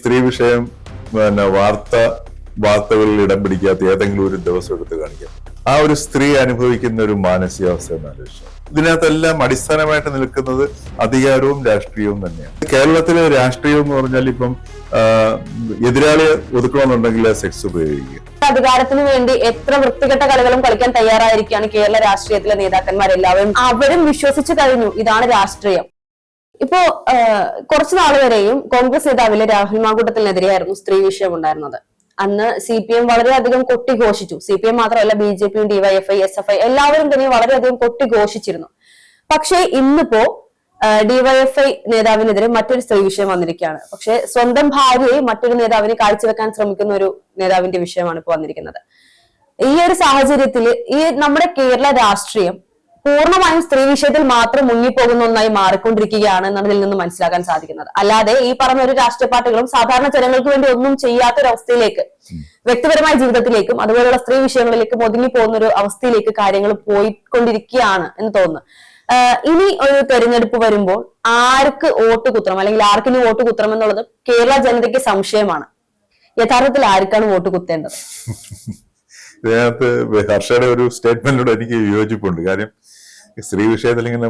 സ്ത്രീ വിഷയം വാർത്തകളിൽ ഇടം പിടിക്കാത്ത ഏതെങ്കിലും ഒരു ദിവസം എടുത്ത് കാണിക്കാം. ആ ഒരു സ്ത്രീ അനുഭവിക്കുന്ന ഒരു മാനസികാവസ്ഥ എന്ന് ആലോചിച്ചു. ഇതിനകത്തെല്ലാം അടിസ്ഥാനമായിട്ട് നിൽക്കുന്നത് അധികാരവും രാഷ്ട്രീയവും തന്നെയാണ്. കേരളത്തിലെ രാഷ്ട്രീയം എന്ന് പറഞ്ഞാൽ ഇപ്പം എതിരാളിയെ ഒതുക്കണമെന്നുണ്ടെങ്കിൽ സെക്സ് ഉപയോഗിക്കുക. അധികാരത്തിന് വേണ്ടി എത്ര വൃത്തികെട്ട കളികളും കളിക്കാൻ തയ്യാറായിരിക്കുകയാണ് കേരള രാഷ്ട്രീയത്തിലെ നേതാക്കന്മാരെല്ലാവരും. അവരും വിശ്വസിച്ചു കഴിഞ്ഞു ഇതാണ് രാഷ്ട്രീയം. ഇപ്പോ കുറച്ചു നാൾ വരെയും കോൺഗ്രസ് നേതാവിലെ രാഹുൽ മാങ്കൂട്ടത്തിനെതിരെയായിരുന്നു സ്ത്രീ വിഷയം ഉണ്ടായിരുന്നത്. അന്ന് CPM വളരെയധികം കൊട്ടിഘോഷിച്ചു. CPM മാത്രമല്ല, BJP, DYFI, SFI എല്ലാവരും തന്നെ വളരെയധികം കൊട്ടിഘോഷിച്ചിരുന്നു. പക്ഷേ ഇന്നിപ്പോ DYFI നേതാവിനെതിരെ മറ്റൊരു സ്ത്രീ വിഷയം വന്നിരിക്കുകയാണ്. പക്ഷെ സ്വന്തം ഭാര്യയെ മറ്റൊരു നേതാവിനെ കാഴ്ചവെക്കാൻ ശ്രമിക്കുന്ന ഒരു നേതാവിന്റെ വിഷയമാണ് ഇപ്പൊ വന്നിരിക്കുന്നത്. ഈ ഒരു സാഹചര്യത്തിൽ ഈ നമ്മുടെ കേരള രാഷ്ട്രീയം പൂർണ്ണമായും സ്ത്രീ വിഷയത്തിൽ മാത്രം മുങ്ങിപ്പോകുന്ന ഒന്നായി മാറിക്കൊണ്ടിരിക്കുകയാണ് എന്നതിൽ നിന്ന് മനസ്സിലാക്കാൻ സാധിക്കുന്നത്. അല്ലാതെ ഈ പറഞ്ഞ ഒരു രാഷ്ട്രീയ പാർട്ടികളും സാധാരണ ജനങ്ങൾക്ക് വേണ്ടി ഒന്നും ചെയ്യാത്തൊരവസ്ഥയിലേക്ക്, വ്യക്തിപരമായ ജീവിതത്തിലേക്കും അതുപോലെയുള്ള സ്ത്രീ വിഷയങ്ങളിലേക്കും ഒതുങ്ങി പോകുന്ന ഒരു അവസ്ഥയിലേക്ക് കാര്യങ്ങൾ പോയിക്കൊണ്ടിരിക്കുകയാണ് എന്ന് തോന്നുന്നു. ഇനി ഒരു തെരഞ്ഞെടുപ്പ് വരുമ്പോൾ ആർക്ക് വോട്ട് കുത്തണം, അല്ലെങ്കിൽ ആർക്കിനി വോട്ട് കുത്തണം എന്നുള്ളത് കേരള ജനതയ്ക്ക് സംശയമാണ്. യഥാർത്ഥത്തിൽ ആർക്കാണ് വോട്ട് കുത്തേണ്ടത്? ഇതിനകത്ത് ഹർഷയുടെ ഒരു സ്റ്റേറ്റ്മെന്റിനോട് എനിക്ക് വിയോജിപ്പുണ്ട്. കാര്യം സ്ത്രീ വിഷയത്തിൽ ഇങ്ങനെ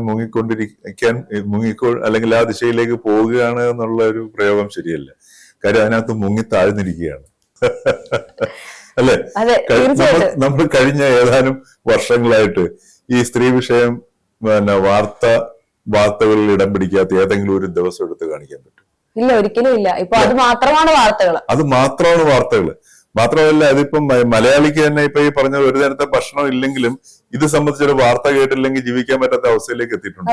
അല്ലെങ്കിൽ ആ ദിശയിലേക്ക് പോവുകയാണ് എന്നുള്ള ഒരു പ്രയോഗം ശരിയല്ല. കാര്യം അതിനകത്ത് മുങ്ങി താഴ്ന്നിരിക്കുകയാണ്, അല്ലെ? നമ്മൾ കഴിഞ്ഞ ഏതാനും വർഷങ്ങളായിട്ട് ഈ സ്ത്രീ വിഷയം വാർത്തകളിൽ ഇടം പിടിക്കാത്ത ഏതെങ്കിലും ഒരു ദിവസം എടുത്ത് കാണിക്കാൻ പറ്റും? ഇല്ല, ഒരിക്കലും ഇല്ല. ഇപ്പൊ അത് മാത്രമാണ് വാർത്തകൾ. മാത്രമല്ല, അതിപ്പം മലയാളിക്ക് തന്നെ ഇപ്പൊ ഈ പറഞ്ഞ ഒരു നേരത്തെ ഭക്ഷണം ഇല്ലെങ്കിലും ഇത് സംബന്ധിച്ചൊരു വാർത്ത കേട്ടില്ലെങ്കിൽ ജീവിക്കാൻ പറ്റാത്ത അവസ്ഥയിലേക്ക് എത്തിയിട്ടുണ്ട്,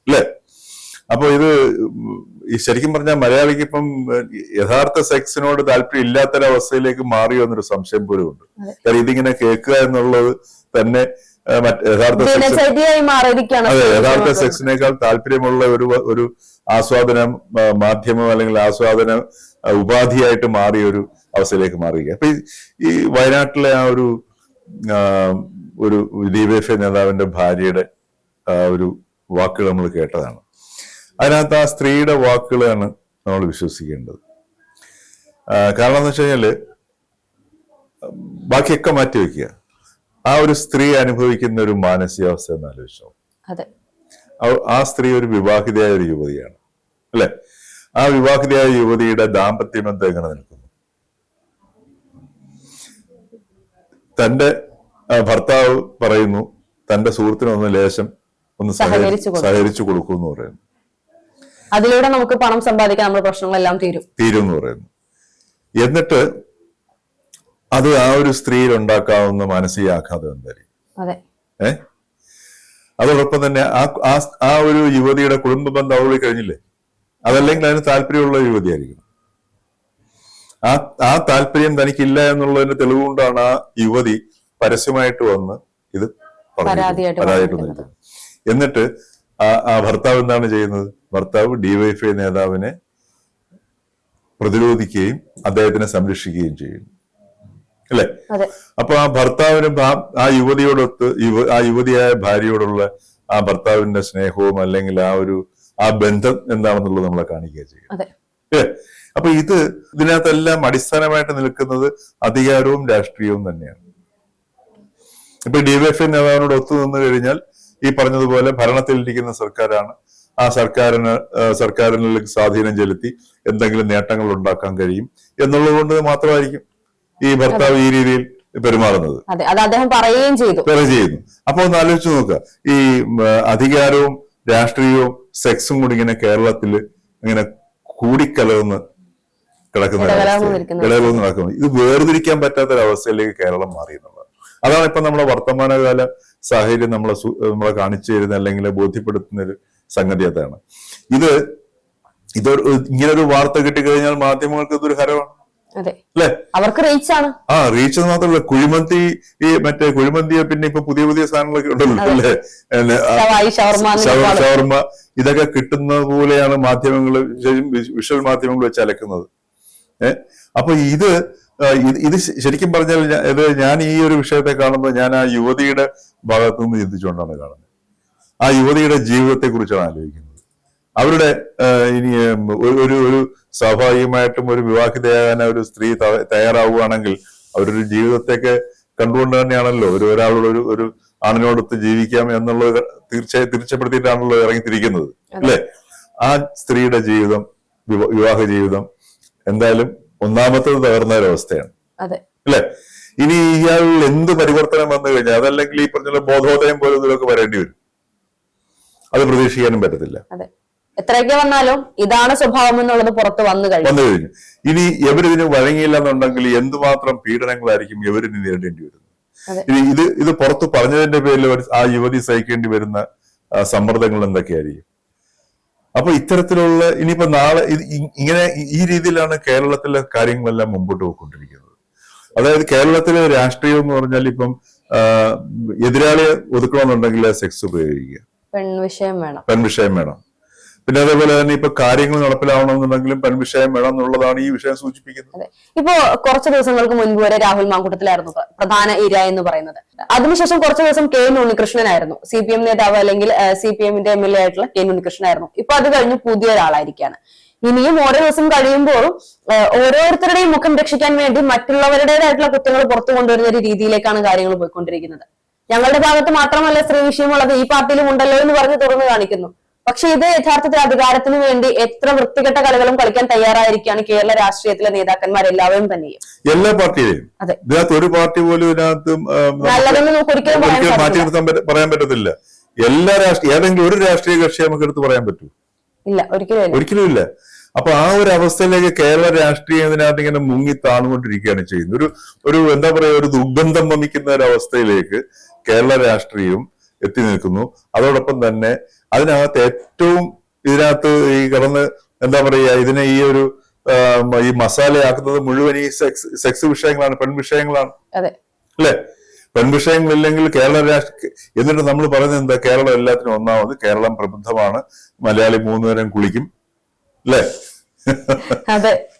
അല്ലെ? അപ്പൊ ഇത് ശരിക്കും പറഞ്ഞാൽ മലയാളിക്ക് ഇപ്പം യഥാർത്ഥ സെക്സിനോട് താല്പര്യം ഇല്ലാത്തൊരവസ്ഥയിലേക്ക് മാറിയോ എന്നൊരു സംശയം പോലും ഉണ്ട്. കാര്യം ഇതിങ്ങനെ കേൾക്കുക എന്നുള്ളത് തന്നെ യഥാർത്ഥ സെക്സിനേക്കാൾ താല്പര്യമുള്ള ഒരു ആസ്വാദന മാധ്യമം അല്ലെങ്കിൽ ആസ്വാദന ഉപാധിയായിട്ട് മാറിയ ഒരു അവസ്ഥയിലേക്ക് മാറുക. അപ്പൊ ഈ വയനാട്ടിലെ ആ ഒരു DYFI നേതാവിന്റെ ഭാര്യയുടെ ഒരു വാക്കുകൾ നമ്മൾ കേട്ടതാണ്. അതിനകത്ത് ആ സ്ത്രീയുടെ വാക്കുകളാണ് നമ്മൾ വിശ്വസിക്കേണ്ടത്. കാരണം എന്ന് വെച്ച് കഴിഞ്ഞാല് ബാക്കിയൊക്കെ മാറ്റി വെക്കുക, ആ ഒരു സ്ത്രീ അനുഭവിക്കുന്ന ഒരു മാനസികാവസ്ഥ എന്ന് ആലോചിച്ചോ. ആ സ്ത്രീ ഒരു വിവാഹിതയായ ഒരു യുവതിയാണ്, അല്ലെ? ആ വിവാഹിതയായ യുവതിയുടെ ദാമ്പത്യ ബന്ധം എങ്ങനെ നിൽക്കുന്നു? തന്റെ ഭർത്താവ് പറയുന്നു തന്റെ സുഹൃത്തിനൊന്ന് ലേശം സഹകരിച്ചു കൊടുക്കൂ എന്ന് പറയുന്നു. അതിലൂടെ നമുക്ക് പണം സമ്പാദിക്കാൻ നമ്മുടെ പ്രശ്നങ്ങളെല്ലാം തീരും എന്ന് പറയുന്നു. എന്നിട്ട് അത് ആ ഒരു സ്ത്രീയിൽ ഉണ്ടാക്കാവുന്ന മാനസിക ആഘാതം എന്തായിരിക്കും? അതോടൊപ്പം തന്നെ ആ ഒരു യുവതിയുടെ കുടുംബ ബന്ധം അവളി കഴിഞ്ഞില്ലേ? അതല്ലെങ്കിൽ അതിന് താല്പര്യമുള്ള യുവതിയായിരിക്കും. ആ താല്പര്യം തനിക്കില്ല എന്നുള്ളതിന്റെ തെളിവുകൊണ്ടാണ് ആ യുവതി പരസ്യമായിട്ട് വന്ന് ഇത് പരാതിയായിട്ട് നിൽക്കുന്നത്. എന്നിട്ട് ആ ഭർത്താവ് എന്താണ് ചെയ്യുന്നത്? ഭർത്താവ് DYFI നേതാവിനെ പ്രതിരോധിക്കുകയും അദ്ദേഹത്തിനെ സംരക്ഷിക്കുകയും ചെയ്യുന്നു, അല്ലെ? അപ്പൊ ആ ഭർത്താവിനും ആ യുവതിയോടൊത്ത് ആ യുവതിയായ ഭാര്യയോടുള്ള ആ ഭർത്താവിന്റെ സ്നേഹവും അല്ലെങ്കിൽ ആ ബന്ധം എന്താണെന്നുള്ളത് നമ്മളെ കാണിക്കുക ചെയ്യും. അപ്പൊ ഇതിനകത്തെല്ലാം അടിസ്ഥാനമായിട്ട് നിൽക്കുന്നത് അധികാരവും രാഷ്ട്രീയവും തന്നെയാണ്. ഇപ്പൊ DYFI നേതാവിനോട് ഒത്തുനിന്ന് കഴിഞ്ഞാൽ ഈ പറഞ്ഞതുപോലെ ഭരണത്തിലിരിക്കുന്ന സർക്കാരാണ്. ആ സർക്കാരിന് സ്വാധീനം ചെലുത്തി എന്തെങ്കിലും നേട്ടങ്ങൾ ഉണ്ടാക്കാൻ കഴിയും എന്നുള്ളത് കൊണ്ട് മാത്രമായിരിക്കും ഈ ഭർത്താവ് ഈ രീതിയിൽ പെരുമാറുന്നത്. ചെയ്യുന്നു. അപ്പൊ ഒന്ന് ആലോചിച്ച് നോക്കുക, ഈ അധികാരവും രാഷ്ട്രീയവും സെക്സും കൂടി ഇങ്ങനെ കേരളത്തില് ഇങ്ങനെ കൂടിക്കലർന്ന് നടക്കുന്നത്. ഇത് വേർതിരിക്കാൻ പറ്റാത്തൊരവസ്ഥയിലേക്ക് കേരളം മാറി എന്നുള്ളത്. അതാണ് ഇപ്പൊ നമ്മുടെ വർത്തമാനകാല സാഹചര്യം നമ്മളെ കാണിച്ചു തരുന്ന അല്ലെങ്കിൽ ബോധ്യപ്പെടുത്തുന്ന ഒരു സംഗതി. അതാണ് ഇങ്ങനൊരു വാർത്ത കിട്ടിക്കഴിഞ്ഞാൽ മാധ്യമങ്ങൾക്ക് ഇതൊരു ഹരമാണ്, അല്ലെ? അവർക്ക് റീച്ച് മാത്രമല്ല, കുഴിമന്തിയെ പിന്നെ ഇപ്പൊ പുതിയ സാധനങ്ങളൊക്കെ ഉണ്ടല്ലോ, അല്ലെ? ഷവർമ ഇതൊക്കെ കിട്ടുന്ന പോലെയാണ് മാധ്യമങ്ങള്, വിഷ്വൽ മാധ്യമങ്ങൾ വെച്ച് അലക്കുന്നത്. അപ്പൊ ഇത് ശരിക്കും പറഞ്ഞാൽ ഞാൻ ഈ ഒരു വിഷയത്തെ കാണുമ്പോൾ ഞാൻ ആ യുവതിയുടെ ഭാഗത്തു നിന്ന് ചിന്തിച്ചുകൊണ്ടാണ് കാണുന്നത്. ആ യുവതിയുടെ ജീവിതത്തെ കുറിച്ചാണ് ആലോചിക്കുന്നത്. അവരുടെ ഇനി ഒരു സ്വാഭാവികമായിട്ടും ഒരു വിവാഹിതയാകാൻ ഒരു സ്ത്രീ തയ്യാറാവുകയാണെങ്കിൽ അവരൊരു ജീവിതത്തേക്ക് കണ്ടുകൊണ്ട് തന്നെയാണല്ലോ ഒരാളോട് ഒരു ആണിനോടൊത്ത് ജീവിക്കാം എന്നുള്ളത് തീർച്ചപ്പെടുത്തിയിട്ടാണല്ലോ ഇറങ്ങിത്തിരിക്കുന്നത് അല്ലെ. ആ സ്ത്രീയുടെ ജീവിതം, വിവാഹ ജീവിതം എന്തായാലും ഒന്നാമത്തത് തകർന്ന ഒരവസ്ഥയാണ് അല്ലെ. ഇനി ഇയാളിൽ എന്ത് പരിവർത്തനം വന്നു കഴിഞ്ഞാൽ അതല്ലെങ്കിൽ ഈ പറഞ്ഞ ബോധോദയം പോലെ ഇതിലൊക്കെ വരേണ്ടി വരും. അത് പ്രതീക്ഷിക്കാനും പറ്റത്തില്ല. എത്രയൊക്കെ വന്നാലും ഇതാണ് സ്വഭാവം എന്നുള്ളത് പുറത്ത് വന്നു കഴിഞ്ഞു. ഇനി ഇവരിതിന് വഴങ്ങിയില്ല എന്നുണ്ടെങ്കിൽ എന്തുമാത്രം പീഡനങ്ങളായിരിക്കും ഇവരിന് നേരിടേണ്ടി വരുന്നത്. ഇനി ഇത് പുറത്ത് പറഞ്ഞതിന്റെ പേരിൽ ആ യുവതി സഹിക്കേണ്ടി വരുന്ന സമ്മർദ്ദങ്ങൾ എന്തൊക്കെയായിരിക്കും. അപ്പൊ ഇത്തരത്തിലുള്ള ഇനിയിപ്പോ നാളെ ഇങ്ങനെ ഈ രീതിയിലാണ് കേരളത്തിലെ കാര്യങ്ങളെല്ലാം മുമ്പോട്ട് പോയിക്കൊണ്ടിരിക്കുന്നത്. അതായത് കേരളത്തിലെ രാഷ്ട്രീയം എന്ന് പറഞ്ഞാൽ ഇപ്പം എതിരാളിയെ ഒതുക്കണമെന്നുണ്ടെങ്കിൽ സെക്സ് ഉപയോഗിക്കുക, പെൺവിഷയം വേണം. പിന്നെ അതേപോലെ തന്നെ ഇപ്പൊ കാര്യങ്ങൾ നടപ്പിലാവണമെന്നുണ്ടെങ്കിലും പെൺവിഷയം വേണം എന്നുള്ളതാണ് ഈ വിഷയം സൂചിപ്പിക്കുന്നത്. ഇപ്പോ കുറച്ച് ദിവസങ്ങൾക്ക് മുൻപ് വരെ രാഹുൽ മാങ്കൂട്ടത്തിലായിരുന്നു പ്രധാന ഇര എന്ന് പറയുന്നത്. അതിനുശേഷം കുറച്ചു ദിവസം കെ ഉണ്ണികൃഷ്ണനായിരുന്നു CPM നേതാവ്, അല്ലെങ്കിൽ CPM-ന്റെ MLA ആയിട്ടുള്ള കെ ഉണ്ണികൃഷ്ണനായിരുന്നു. ഇപ്പൊ അത് കഴിഞ്ഞ് പുതിയ ഒരാളായിരിക്കാണ്. ഇനിയും ഓരോ ദിവസം കഴിയുമ്പോഴും ഓരോരുത്തരുടെയും മുഖം രക്ഷിക്കാൻ വേണ്ടി മറ്റുള്ളവരുടേതായിട്ടുള്ള കുറ്റങ്ങൾ പുറത്തു കൊണ്ടുവരുന്ന ഒരു രീതിയിലേക്കാണ് കാര്യങ്ങൾ പോയിക്കൊണ്ടിരിക്കുന്നത്. ഞങ്ങളുടെ ഭാഗത്ത് മാത്രമല്ല സ്ത്രീ വിഷയമുള്ളത്, ഈ പാർട്ടിയിലും ഉണ്ടല്ലോ എന്ന് പറഞ്ഞ് തുറന്നു കാണിക്കുന്നു. പക്ഷെ ഇത് യഥാർത്ഥത്തിൽ അധികാരത്തിന് വേണ്ടി എത്ര വൃത്തികെട്ട കളികളും കളിക്കാൻ തയ്യാറായിരിക്കുകയാണ് കേരള രാഷ്ട്രീയത്തിലെ നേതാക്കന്മാർ എല്ലാവരും തന്നെയും. എല്ലാ പാർട്ടിയിലും ഇതിനകത്ത് ഒരു പാർട്ടി പോലും ഇതിനകത്ത് നല്ലതെന്ന് നമുക്ക് ഒരിക്കലും മാറ്റി നിർത്താൻ പറയാൻ പറ്റത്തില്ല. എല്ലാ ഏതെങ്കിലും ഒരു രാഷ്ട്രീയ കക്ഷി നമുക്ക് എടുത്ത് പറയാൻ പറ്റൂ? ഇല്ല, ഒരിക്കലും ഇല്ല. അപ്പൊ ആ ഒരു അവസ്ഥയിലേക്ക് കേരള രാഷ്ട്രീയം ഇതിനകത്ത് ഇങ്ങനെ മുങ്ങി താണുകൊണ്ടിരിക്കുകയാണ് ചെയ്യുന്നത്. ഒരു എന്താ പറയുക, ഒരു ദുർഗന്ധം വമിക്കുന്ന ഒരു അവസ്ഥയിലേക്ക് കേരള രാഷ്ട്രീയം എത്തി നിൽക്കുന്നു. അതോടൊപ്പം തന്നെ അതിനകത്ത് ഏറ്റവും ഇതിനകത്ത് ഈ കിടന്ന് എന്താ പറയുക, ഇതിനെ ഈ മസാലയാക്കുന്നത് മുഴുവൻ ഈ സെക്സ് വിഷയങ്ങളാണ്, പെൺവിഷയങ്ങളാണ് അല്ലെ. പെൺവിഷയങ്ങളില്ലെങ്കിൽ കേരള എന്നിട്ട് നമ്മൾ പറയുന്നത് എന്താ, കേരളം എല്ലാത്തിനും ഒന്നാമത്, കേരളം പ്രബുദ്ധമാണ്, മലയാളി 3 നേരം കുളിക്കും അല്ലെ.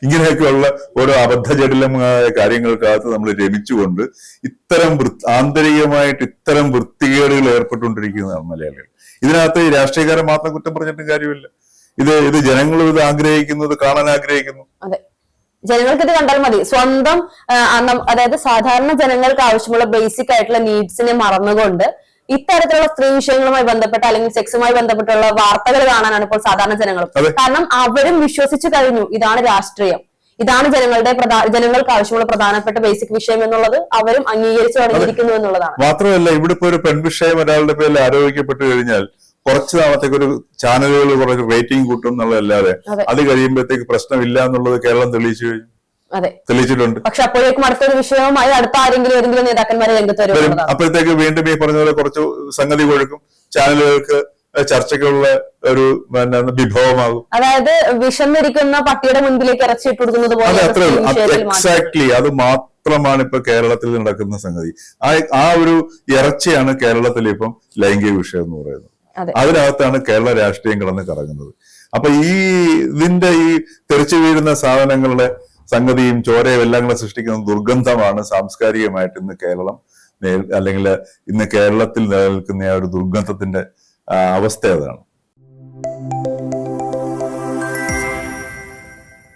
ഇങ്ങനെയൊക്കെയുള്ള ഓരോ അബദ്ധജടിലമായ കാര്യങ്ങൾക്കകത്ത് നമ്മൾ രമിച്ചുകൊണ്ട് ഇത്തരം ആന്തരികമായിട്ട് ഇത്തരം വൃത്തികേടുകൾ ഏർപ്പെട്ടുകൊണ്ടിരിക്കുന്നതാണ് മലയാളികൾ. ഇതിനകത്ത് ഈ രാഷ്ട്രീയക്കാരെ മാത്രം കുറ്റം പറഞ്ഞിട്ടും കാര്യമില്ല. ഇത് ജനങ്ങളും ഇത് ആഗ്രഹിക്കുന്നത്, കാണാൻ ആഗ്രഹിക്കുന്നു. ജനങ്ങൾക്ക് ഇത് കണ്ടാൽ മതി. സ്വന്തം അതായത് സാധാരണ ജനങ്ങൾക്ക് ആവശ്യമുള്ള ബേസിക് ആയിട്ടുള്ള നീഡ്സിനെ മറന്നുകൊണ്ട് ഇത്തരത്തിലുള്ള സ്ത്രീ വിഷയങ്ങളുമായി ബന്ധപ്പെട്ട അല്ലെങ്കിൽ സെക്സുമായി ബന്ധപ്പെട്ടുള്ള വാർത്തകൾ കാണാനാണ് ഇപ്പോൾ സാധാരണ ജനങ്ങളും. കാരണം അവരും വിശ്വസിച്ചു കഴിഞ്ഞു ഇതാണ് രാഷ്ട്രീയം, ഇതാണ് ജനങ്ങൾക്ക് ആവശ്യമുള്ള പ്രധാനപ്പെട്ട ബേസിക് വിഷയം എന്നുള്ളത് അവരും അംഗീകരിച്ചു തുടങ്ങിയിരിക്കുന്നു എന്നുള്ളതാണ്. മാത്രമല്ല ഇവിടെ ഇപ്പൊ ഒരു പെൺവിഷയം ഒരാളുടെ പേരിൽ ആരോപിക്കപ്പെട്ടു കഴിഞ്ഞാൽ കുറച്ച് നാളത്തേക്ക് ഒരു ചാനലുകൾ കുറച്ച് റേറ്റിംഗ് കൂട്ടും എന്നുള്ളതല്ലാതെ അത് കഴിയുമ്പോഴത്തേക്ക് പ്രശ്നമില്ല എന്നുള്ളത് കേരളം തെളിയിച്ചിട്ടുണ്ട്. പക്ഷെ അപ്പോഴേക്കും അടുത്തൊരു വിഷയവുമായി അടുത്ത ഏതെങ്കിലും നേതാക്കന്മാരെ രംഗത്ത് വരും. അപ്പോഴത്തേക്ക് വീണ്ടും ഈ പറഞ്ഞ പോലെ കുറച്ച് സംഗതി കൊഴുക്കും, ചാനലുകൾക്ക് ചർച്ചയ്ക്കുള്ള ഒരു വിഭവമാകും. അതായത് വിഷന്നിരിക്കുന്ന പട്ടിയുടെ മുൻപിലേക്ക് ഇറച്ചിട്ട് കൊടുക്കുന്നത് പോലെ. എക്സാക്ട്ലി അത് മാത്രമാണ് ഇപ്പൊ കേരളത്തിൽ നടക്കുന്ന സംഗതി. ആ ഒരു ഇറച്ചിയാണ് കേരളത്തിൽ ഇപ്പം ലൈംഗിക വിഷയം എന്ന് പറയുന്നത്. അതിനകത്താണ് കേരള രാഷ്ട്രീയം കിടന്ന് കറങ്ങുന്നത്. അപ്പൊ ഇതിന്റെ ഈ തെറിച്ചു വീഴുന്ന സാധനങ്ങളുടെ സംഗതിയും ചോരയും എല്ലാം കൂടെ സൃഷ്ടിക്കുന്ന ദുർഗന്ധമാണ് സാംസ്കാരികമായിട്ട് ഇന്ന് കേരളം അല്ലെങ്കിൽ ഇന്ന് കേരളത്തിൽ നിലനിൽക്കുന്ന ആ ഒരു ദുർഗന്ധത്തിന്റെ അവസ്ഥ അതാണ്.